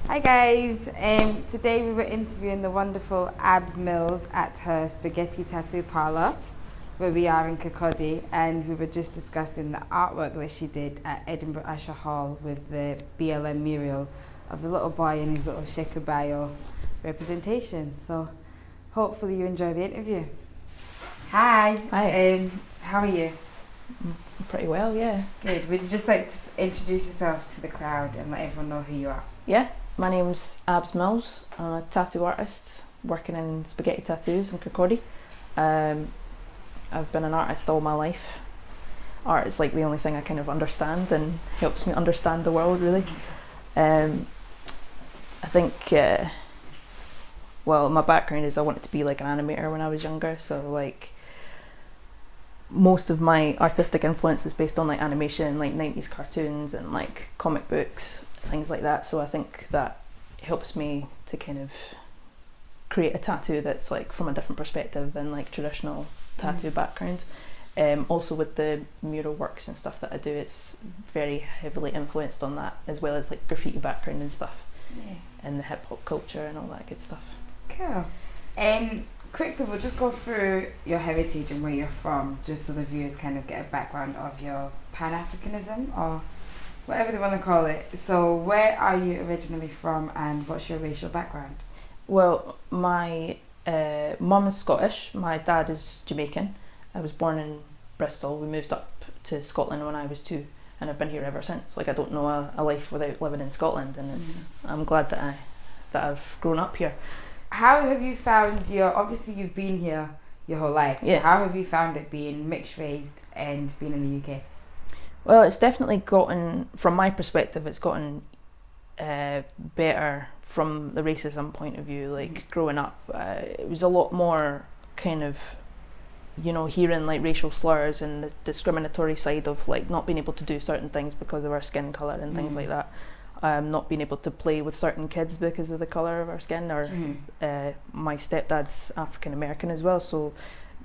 Hi guys, today we were interviewing the wonderful Abz Mills at her spaghetti tattoo parlour where we are in Kirkcaldy, and we were just discussing the artwork that she did at Edinburgh Usher Hall with the BLM mural of the little boy in his little Shekubayo representation. So hopefully you enjoy the interview. Hi. Hi. How are you? Pretty well, yeah. Good. Would you just like to introduce yourself to the crowd and let everyone know who you are? Yeah, my name's Abz Mills. I'm a tattoo artist working in spaghetti tattoos in Kirkcaldy. I've been an artist all my life. Art is like the only thing I kind of understand and helps me understand the world, really. I think, well, my background is I wanted to be like an animator when I was younger, so like most of my artistic influence is based on like animation, like 90s cartoons and like comic books, things like that. So I think that helps me to kind of create a tattoo that's like from a different perspective than like traditional tattoo background. Also with the mural works and stuff that I do, it's very heavily influenced on that, as well as like graffiti background and stuff, and the hip hop culture and all that good stuff. Cool. Quickly, we'll just go through your heritage and where you're from, just so the viewers kind of get a background of your Pan-Africanism, or whatever they want to call it. So where are you originally from, and what's your racial background? Well, my mum is Scottish, my dad is Jamaican. I was born in Bristol. We moved up to Scotland when I was 2, and I've been here ever since. Like, I don't know a life without living in Scotland, and I'm glad that I've grown up here. How have you found obviously you've been here your whole life, so how have you found it being mixed race and being in the UK? Well, it's definitely gotten, from my perspective, it's gotten better from the racism point of view. Like growing up, it was a lot more kind of, you know, hearing like racial slurs and the discriminatory side of like not being able to do certain things because of our skin colour and things like that. Not being able to play with certain kids because of the colour of our skin, or my stepdad's African American as well, so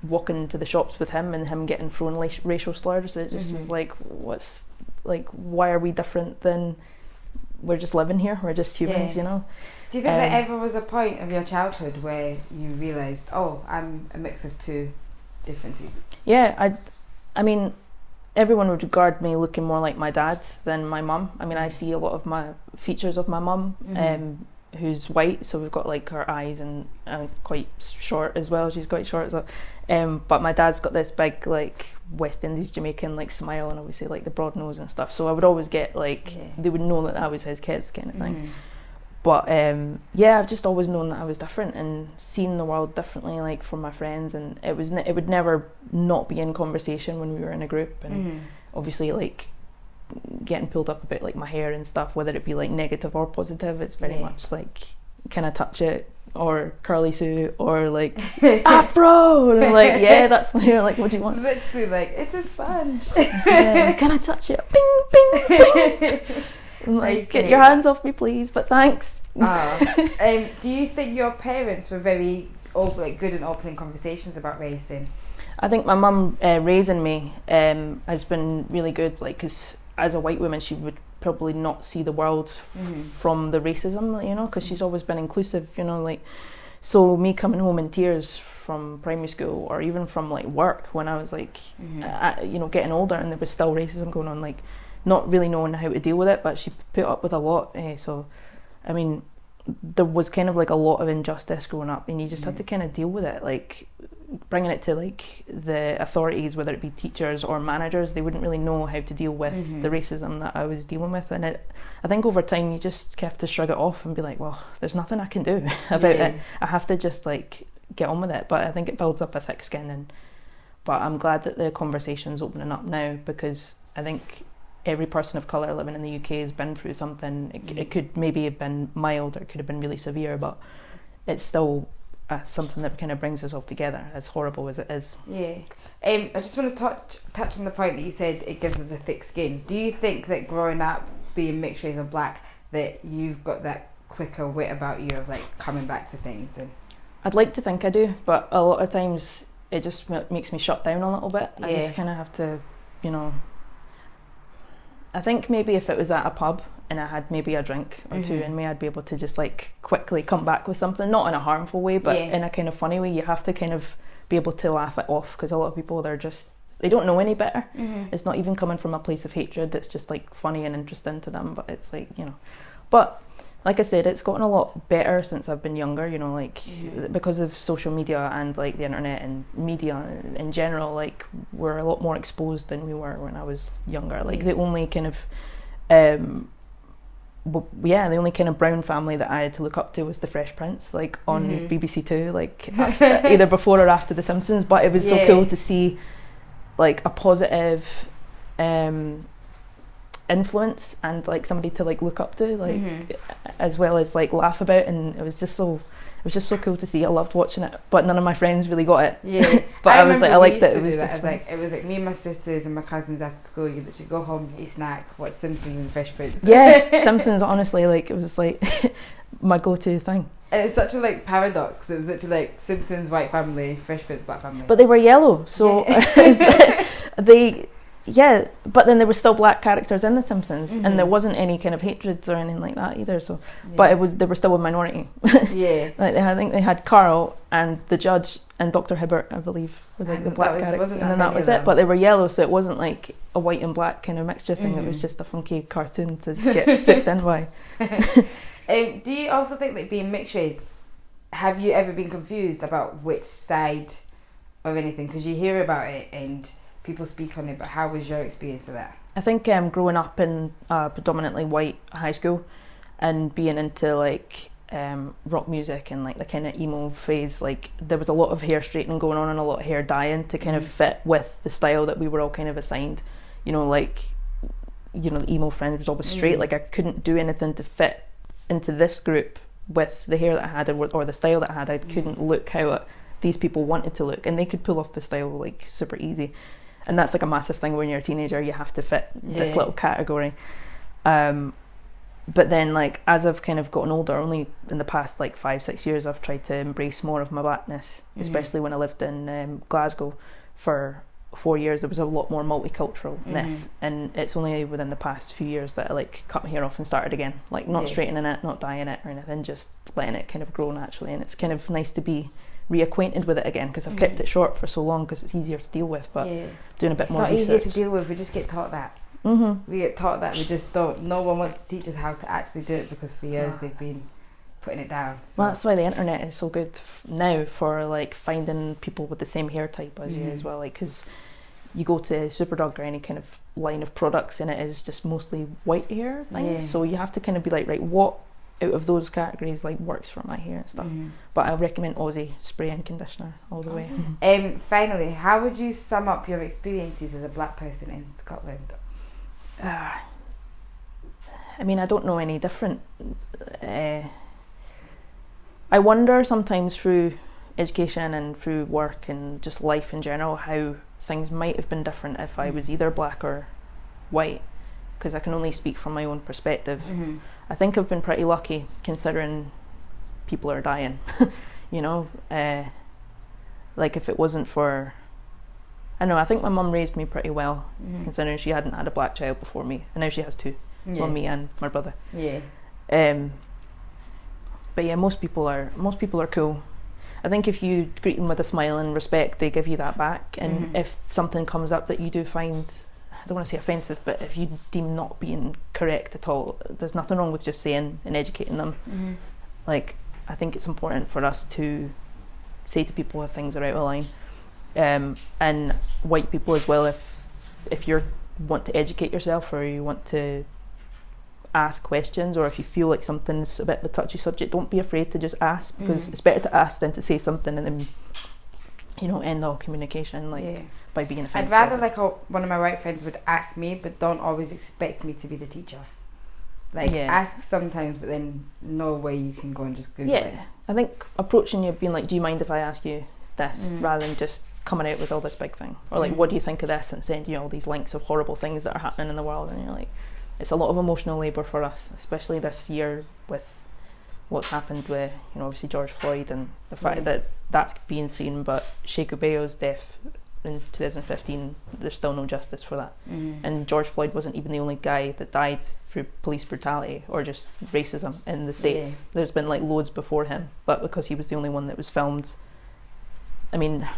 walking to the shops with him and him getting thrown racial slurs, it just was like, what's like, why are we different than, we're just living here, we're just humans, you know. Do you think there ever was a point of your childhood where you realised, oh, I'm a mix of two differences? Yeah, I mean, everyone would regard me looking more like my dad than my mum. I mean, I see a lot of my features of my mum, who's white, so we've got like her eyes and quite short as well. She's quite short, so but my dad's got this big like West Indies Jamaican like smile, and obviously like the broad nose and stuff. So I would always get like they would know that I was his kid, kind of thing. But yeah, I've just always known that I was different and seen the world differently, like from my friends, and it would never not be in conversation when we were in a group, and obviously like getting pulled up about like my hair and stuff, whether it be like negative or positive, it's very much like, can I touch it, or curly suit, or like afro, and I'm like, yeah, that's my hair, like what do you want? Literally like, it's a sponge. Can I touch it? Bing, bing, bing. Like, get your hands off me, please, but thanks. Do you think your parents were very good in opening conversations about racing? I think my mum raising me has been really good, like, because as a white woman she would probably not see the world from the racism, you know, because she's always been inclusive, you know, like, so me coming home in tears from primary school, or even from like work when I was like you know, getting older and there was still racism going on, like not really knowing how to deal with it, but she put up with a lot. So, I mean, there was kind of like a lot of injustice growing up, and you just had to kind of deal with it. Like bringing it to like the authorities, whether it be teachers or managers, they wouldn't really know how to deal with the racism that I was dealing with. And I think over time you just have to shrug it off and be like, well, there's nothing I can do about it. I have to just like get on with it. But I think it builds up a thick skin. But I'm glad that the conversation's opening up now, because I think every person of colour living in the UK has been through something. It could maybe have been mild, or it could have been really severe, but it's still something that kind of brings us all together, as horrible as it is. I just want to touch on the point that you said it gives us a thick skin. Do you think that growing up being mixed race or black, that you've got that quicker wit about you of like coming back to things? I'd like to think I do, but a lot of times it just makes me shut down a little bit. I just kind of have to, you know, I think maybe if it was at a pub and I had maybe a drink or two in me, I'd be able to just like quickly come back with something, not in a harmful way, but in a kind of funny way. You have to kind of be able to laugh it off, because a lot of people, they don't know any better. It's not even coming from a place of hatred. It's just like funny and interesting to them, but it's like, you know. But like I said, it's gotten a lot better since I've been younger, you know, like because of social media and like the internet and media in general, like we're a lot more exposed than we were when I was younger. Like the only kind of the only kind of brown family that I had to look up to was the Fresh Prince, like on BBC Two, like either before or after The Simpsons. But it was so cool to see like a positive influence and like somebody to like look up to, like as well as like laugh about, and it was just so cool to see. I loved watching it, but none of my friends really got it. But I was like, I liked it. It was just it was like me and my sisters and my cousins after school, you literally go home, eat snack, watch Simpsons and Fresh Prince. Simpsons, honestly, like it was like my go-to thing. And it's such a like paradox, because it was literally like Simpsons white family, Fresh Prince black family, but they were yellow, so but then there were still black characters in The Simpsons, and there wasn't any kind of hatred or anything like that either. So, but they were still a minority. Like I think they had Carl and the judge and Dr. Hibbert, I believe, were like the black characters, and then that was it. But they were yellow, so it wasn't like a white and black kind of mixture thing. It was just a funky cartoon to get sipped in by. Do you also think that being mixed race, have you ever been confused about which side of anything? Because you hear about it and people speak on it, but how was your experience of that? I think growing up in a predominantly white high school and being into like rock music and like the kind of emo phase, like there was a lot of hair straightening going on and a lot of hair dyeing to kind of fit with the style that we were all kind of assigned. You know, like, you know, the emo friend was always straight. Like I couldn't do anything to fit into this group with the hair that I had or the style that I had. I couldn't look how these people wanted to look, and they could pull off the style like super easy. And that's like a massive thing when you're a teenager. You have to fit this little category. But then like as I've kind of gotten older, only in the past like 5-6 years, I've tried to embrace more of my blackness, especially when I lived in Glasgow for 4 years. There was a lot more multiculturalness, and it's only within the past few years that I like cut my hair off and started again, like not straightening it, not dyeing it or anything, just letting it kind of grow naturally. And it's kind of nice to be reacquainted with it again, because I've kept it short for so long because it's easier to deal with, but doing a bit more research. It's not easier to deal with, we just get taught that. We get taught that, we just don't, no one wants to teach us how to actually do it, because for years they've been putting it down. So. Well, that's why the internet is so good now for like finding people with the same hair type as you as well, like because you go to Superdrug or any kind of line of products and it is just mostly white hair things, so you have to kind of be like, right, what out of those categories like works for my hair and stuff. But I recommend Aussie spray and conditioner all the way. Finally, how would you sum up your experiences as a black person in Scotland? I mean, I don't know any different. I wonder sometimes through education and through work and just life in general how things might have been different if I was either black or white, because I can only speak from my own perspective. I think I've been pretty lucky considering people are dying. You know, like if it wasn't for, I don't know, I think my mum raised me pretty well, considering she hadn't had a black child before me, and now she has two, well, me and my brother. But yeah, most people are cool. I think if you greet them with a smile and respect, they give you that back. And if something comes up that you do find, I don't want to say offensive, but if you deem not being correct at all, there's nothing wrong with just saying and educating them. Like, I think it's important for us to say to people if things are out of line, and white people as well. If you want to educate yourself, or you want to ask questions, or if you feel like something's a bit of a touchy subject, don't be afraid to just ask, because it's better to ask than to say something and then, you know, end all communication by being offensive. I'd rather like one of my white friends would ask me, but don't always expect me to be the teacher. Like ask sometimes, but then know where you can go and just Google it. I think approaching you being like, do you mind if I ask you this, rather than just coming out with all this big thing, or like, what do you think of this, and sending you all these links of horrible things that are happening in the world, and you're like, it's a lot of emotional labour for us, especially this year with what's happened with, you know, obviously George Floyd and the fact that that's being seen, but Sheikh Ubeyo's death in 2015, there's still no justice for that. And George Floyd wasn't even the only guy that died through police brutality or just racism in the States. There's been like loads before him, but because he was the only one that was filmed, I mean,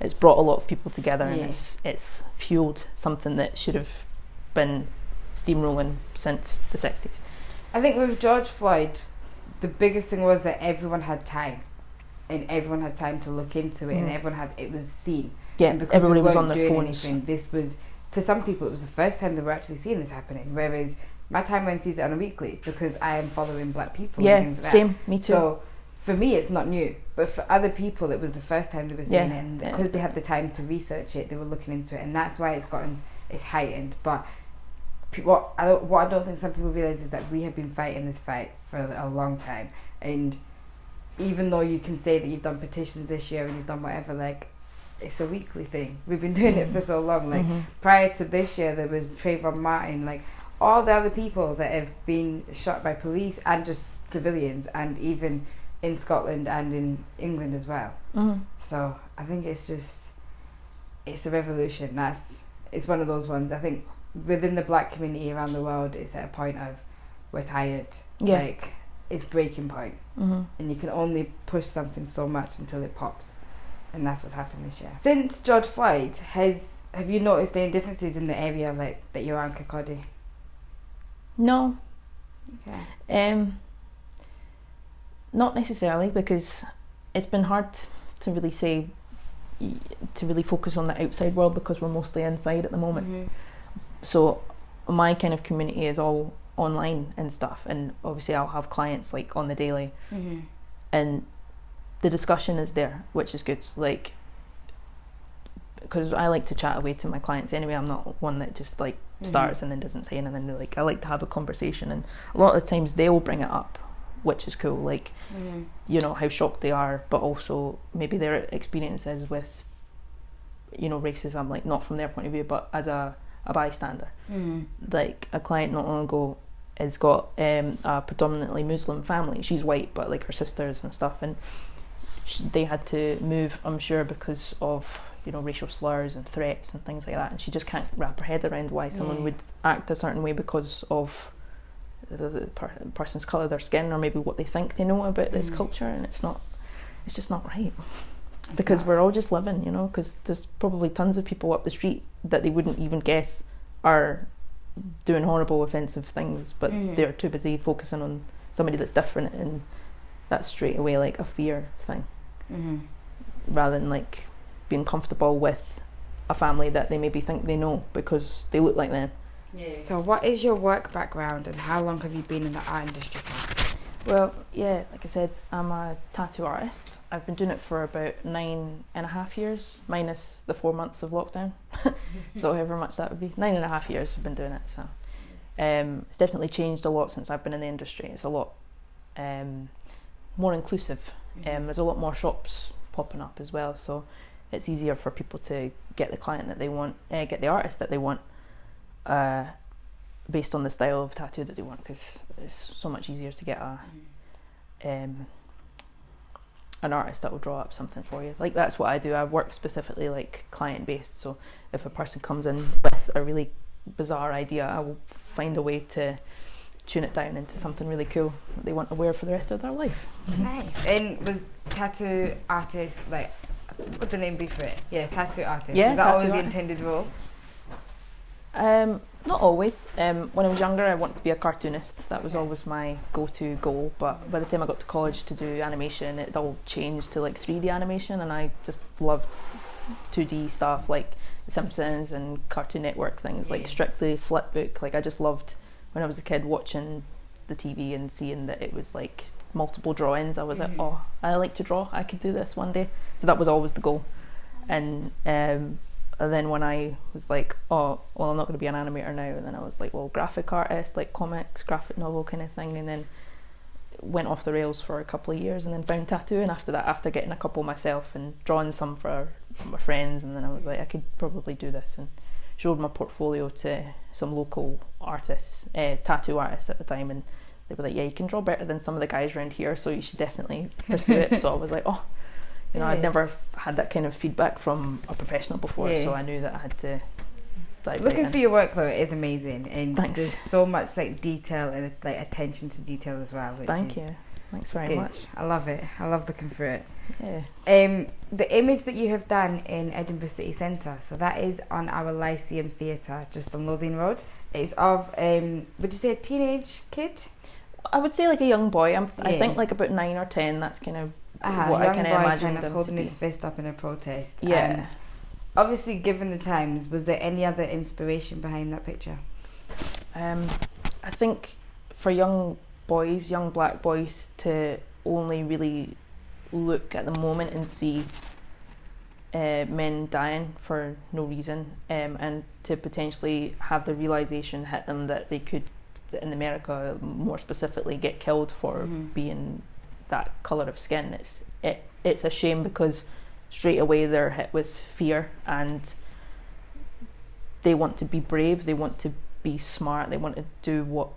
it's brought a lot of people together, and it's fueled something that should have been steamrolling since the 60s. I think with George Floyd, the biggest thing was that everyone had time. And everyone had time to look into it, and it was seen. Yeah, and because everybody was on doing their phones. Anything, this was, to some people, it was the first time they were actually seeing this happening. Whereas my timeline sees it on a weekly because I am following black people. Yeah, and things like same, that. me too. So for me, it's not new, but for other people, it was the first time they were seeing it, and because they had the time to research it, they were looking into it, and that's why it's heightened. But what I don't think some people realize is that we have been fighting this fight for a long time, and even though you can say that you've done petitions this year and you've done whatever, like, it's a weekly thing. We've been doing it for so long. Like, prior to this year, there was Trayvon Martin, like, all the other people that have been shot by police and just civilians, and even in Scotland and in England as well. So I think it's a revolution. It's one of those ones. I think within the black community around the world, it's at a point of, we're tired. Like, it's breaking point. And you can only push something so much until it pops, and that's what's happened this year. Since George Floyd, have you noticed any differences in the area like that you're on, Kirkcaldy? No. Okay. Not necessarily, because it's been hard to really say, to really focus on the outside world, because we're mostly inside at the moment. So my kind of community is all online and stuff, and obviously I'll have clients like on the daily, and the discussion is there, which is good. Like, because I like to chat away to my clients anyway. I'm not one that just like starts and then doesn't say anything. Like, I like to have a conversation, and a lot of the times they will bring it up, which is cool. Like, you know, how shocked they are, but also maybe their experiences with, you know, racism, like not from their point of view, but as a bystander. Like, a client not long ago has got a predominantly Muslim family. She's white, but like her sisters and stuff, and they had to move, I'm sure, because of, you know, racial slurs and threats and things like that, and she just can't wrap her head around why someone would act a certain way because of the person's colour, their skin, or maybe what they think they know about this culture, and it's just not right. Because we're all just living, you know, because there's probably tons of people up the street that they wouldn't even guess are doing horrible, offensive things, but they're too busy focusing on somebody that's different, and that's straight away like a fear thing, rather than like being comfortable with a family that they maybe think they know because they look like them. So what is your work background, and how long have you been in the art industry for? Well, yeah, like I said, I'm a tattoo artist. I've been doing it for about 9.5 years, minus the 4 months of lockdown. So however much that would be, 9.5 years I've been doing it. So it's definitely changed a lot since I've been in the industry. It's a lot more inclusive. There's a lot more shops popping up as well, so it's easier for people to get the client that they want, get the artist that they want, based on the style of tattoo that they want, because it's so much easier to get an artist that will draw up something for you. Like, that's what I do. I work specifically like client based, so if a person comes in with a really bizarre idea, I will find a way to tune it down into something really cool that they want to wear for the rest of their life. Nice. And was tattoo artist, like, what would the name be for it? Yeah, tattoo artist. Yeah, was that always the intended role? Not always. When I was younger, I wanted to be a cartoonist. That was always my go-to goal, but by the time I got to college to do animation, it all changed to like 3D animation, and I just loved 2D stuff like The Simpsons and Cartoon Network things, like Strictly, Flipbook. Like, I just loved, when I was a kid, watching the TV and seeing that it was like multiple drawings. I was like, oh, I like to draw, I could do this one day. So that was always the goal. And then when I was like, oh, well, I'm not going to be an animator now, and then I was like, well, graphic artist, like comics, graphic novel kind of thing, and then went off the rails for a couple of years, and then found tattooing after that, after getting a couple myself and drawing some for my friends, and then I was like, I could probably do this, and showed my portfolio to some local artists, tattoo artists at the time, and they were like, yeah, you can draw better than some of the guys around here, so you should definitely pursue it. So I was like, oh, You know, I'd never had that kind of feedback from a professional before, so I knew that I had to dive Looking right for your work though, it is amazing, and Thanks. there's so much like detail and like attention to detail as well. Which Thank you. Thanks very much. I love it. I love looking through it. Yeah. The image that you have done in Edinburgh City Centre, so that is on our Lyceum Theatre, just on Lothian Road. It's of, would you say a teenage kid? I would say like a young boy. I think like about 9 or 10. That's kind of what I kind of imagine them holding to his fist up in a protest. Yeah. Obviously, given the times, was there any other inspiration behind that picture? I think for young black boys, to only really look at the moment and see men dying for no reason, and to potentially have the realisation hit them that they could, in America more specifically, get killed for being that colour of skin. It's a shame, because straight away they're hit with fear, and they want to be brave, they want to be smart, they want to do what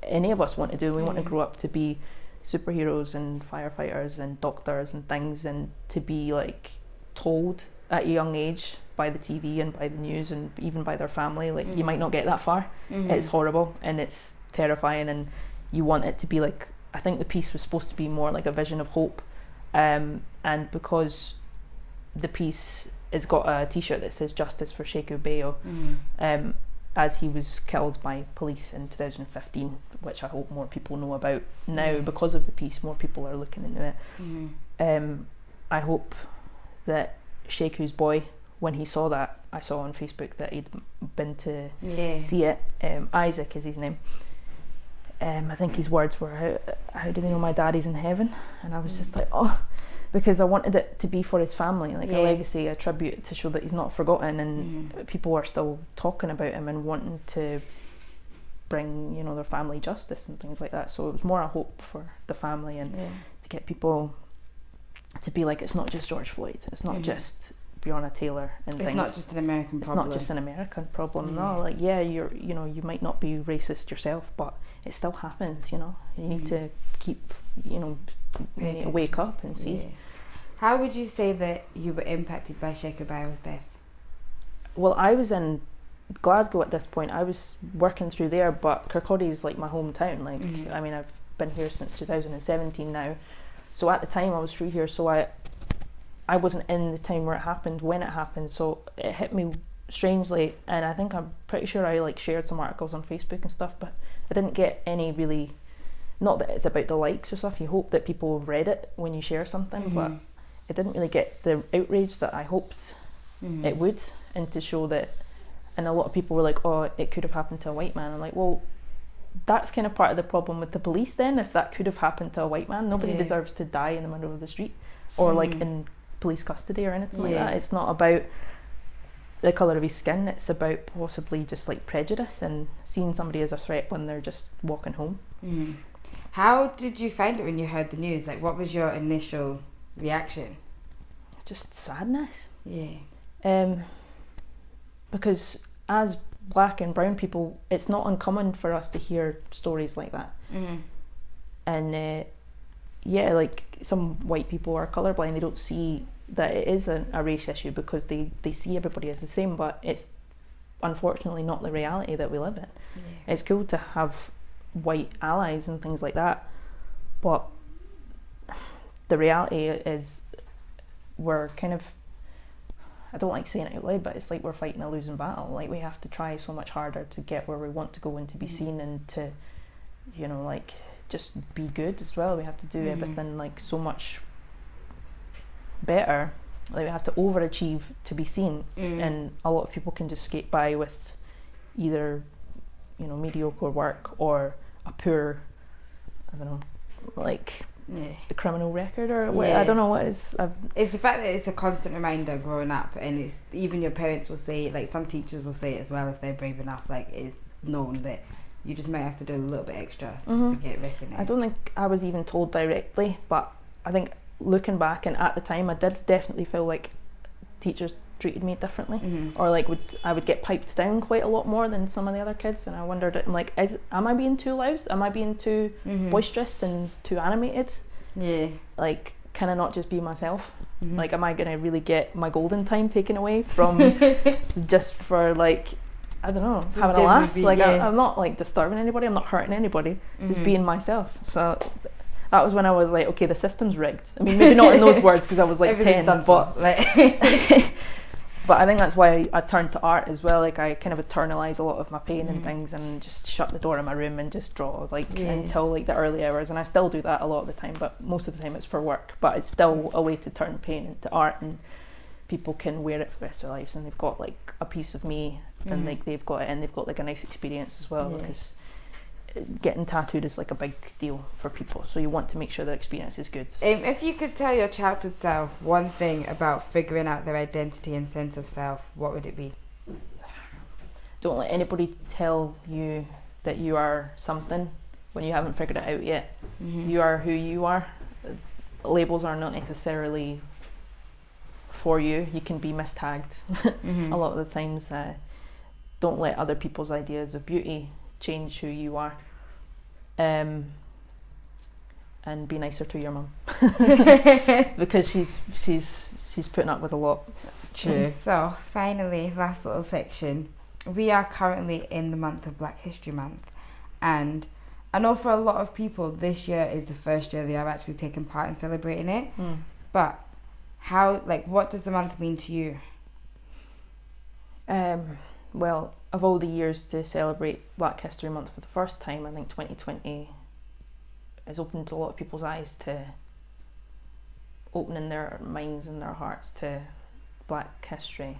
any of us want to do. We want to grow up to be superheroes and firefighters and doctors and things, and to be like told at a young age by the TV and by the news and even by their family, like you might not get that far. It's horrible and it's terrifying, and you want it to be like, I think the piece was supposed to be more like a vision of hope, and because the piece has got a t-shirt that says "Justice for Sheku Bayo," as he was killed by police in 2015, which I hope more people know about now. Because of the piece, more people are looking into it. I hope that Sheku's boy, when he saw that, I saw on Facebook that he'd been to see it. Isaac is his name. I think his words were, how do they know my daddy's in heaven? And I was just like, oh, because I wanted it to be for his family, like a legacy, a tribute, to show that he's not forgotten, and people are still talking about him and wanting to bring, you know, their family justice and things like that. So it was more a hope for the family, and to get people to be like, it's not just George Floyd, it's not just Breonna Taylor and it's things. not just an American problem. It's not just an American problem. No, like you might not be racist yourself, but it still happens. You know, you need to keep, you need to wake up and see. How would you say that you were impacted by Sheku Bayo's death? Well, I was in Glasgow at this point. I was working through there, but Kirkcaldy is like my hometown. Like, I mean, I've been here since 2017 now. So at the time I was through here, so I wasn't in the time where it happened, when it happened, so it hit me strangely, and I think I'm pretty sure I like shared some articles on Facebook and stuff, but I didn't get any really, not that it's about the likes or stuff, you hope that people have read it when you share something, but it didn't really get the outrage that I hoped it would, and to show that, and a lot of people were like, oh, it could have happened to a white man. I'm like, well, that's kind of part of the problem with the police then. If that could have happened to a white man, nobody deserves to die in the middle of the street, or like in police custody or anything like that. It's not about the colour of his skin, it's about possibly just like prejudice and seeing somebody as a threat when they're just walking home. How did you find it when you heard the news? Like, what was your initial reaction? Just sadness. Because as black and brown people, it's not uncommon for us to hear stories like that. And like some white people are colourblind, they don't see that it is a race issue because they see everybody as the same, but it's unfortunately not the reality that we live in. It's cool to have white allies and things like that, but the reality is we're kind of, I don't like saying it out loud, but it's like we're fighting a losing battle. Like, we have to try so much harder to get where we want to go and to be seen, and to, you know, like, just be good as well. We have to do everything like so much better. Like, we have to overachieve to be seen, and a lot of people can just skate by with either, you know, mediocre work or a poor, I don't know, like a criminal record or what, I don't know what is. It's the fact that it's a constant reminder growing up, and it's even your parents will say, like some teachers will say it as well if they're brave enough, like it's known that you just might have to do a little bit extra just to get recognised. I don't think I was even told directly, but I think looking back, and at the time I did definitely feel like teachers treated me differently, or like I would get piped down quite a lot more than some of the other kids, and I wondered, I'm like, am I being too loud? Am I being too boisterous and too animated? Like, can I not just be myself? Like, am I going to really get my golden time taken away from just for like, I don't know, having a laugh? Like, I'm not like disturbing anybody, I'm not hurting anybody, just being myself. So that was when I was like, okay, the system's rigged. I mean, maybe not in those words because I was like 10, but but I think that's why I turned to art as well. Like, I kind of internalise a lot of my pain and things, and just shut the door in my room and just draw like until like the early hours. And I still do that a lot of the time, but most of the time it's for work. But it's still a way to turn pain into art, and people can wear it for the rest of their lives, and they've got like a piece of me, and like they've got it, and they've got like a nice experience as well, because getting tattooed is like a big deal for people, so you want to make sure the experience is good. If you could tell your childhood self one thing about figuring out their identity and sense of self, what would it be? Don't let anybody tell you that you are something when you haven't figured it out yet. You are who you are. Labels are not necessarily for you. You can be mistagged a lot of the times. Don't let other people's ideas of beauty change who you are, and be nicer to your mum because she's putting up with a lot. True. So finally, last little section. We are currently in the month of Black History Month, and I know for a lot of people this year is the first year they have actually taken part in celebrating it. But how, like, what does the month mean to you? Well, of all the years to celebrate Black History Month for the first time, I think 2020 has opened a lot of people's eyes to opening their minds and their hearts to Black history.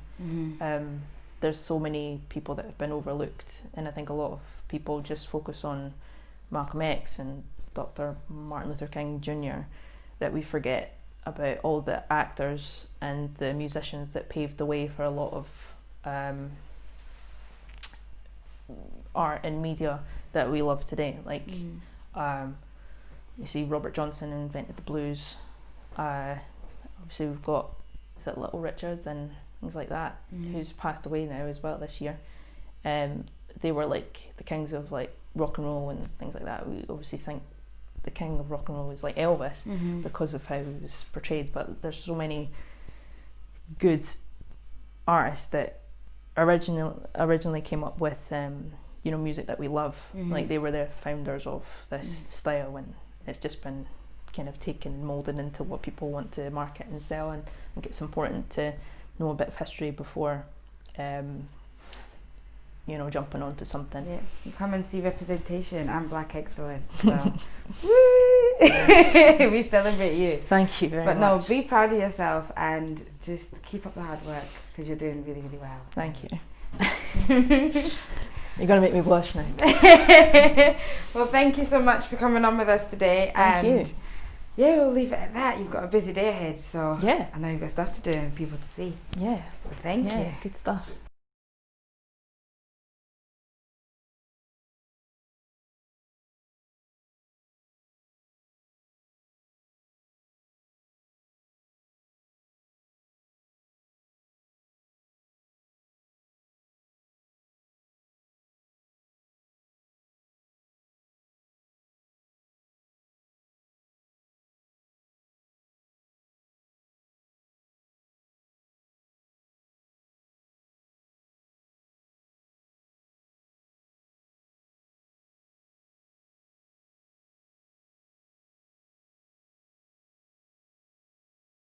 There's so many people that have been overlooked, and I think a lot of people just focus on Malcolm X and Dr. Martin Luther King Jr. that we forget about all the actors and the musicians that paved the way for a lot of art and media that we love today. Like, you see Robert Johnson invented the blues. Obviously we've got, is it Little Richard and things like that, who's passed away now as well this year. They were like the kings of like rock and roll and things like that. We obviously think the king of rock and roll is like Elvis because of how he was portrayed, but there's so many good artists that originally came up with music that we love. Like, they were the founders of this style, and it's just been kind of taken and moulded into what people want to market and sell. And I think it's important to know a bit of history before jumping onto something. Yeah, you come and see representation and Black excellence. So woo! We celebrate you. Thank you very much. But no, be proud of yourself and just keep up the hard work, because you're doing really, really well. Thank you. You're going to make me blush now. Well, thank you so much for coming on with us today. Thank you. Yeah, we'll leave it at that. You've got a busy day ahead, so yeah, I know you've got stuff to do and people to see. Yeah. Thank you. Good stuff.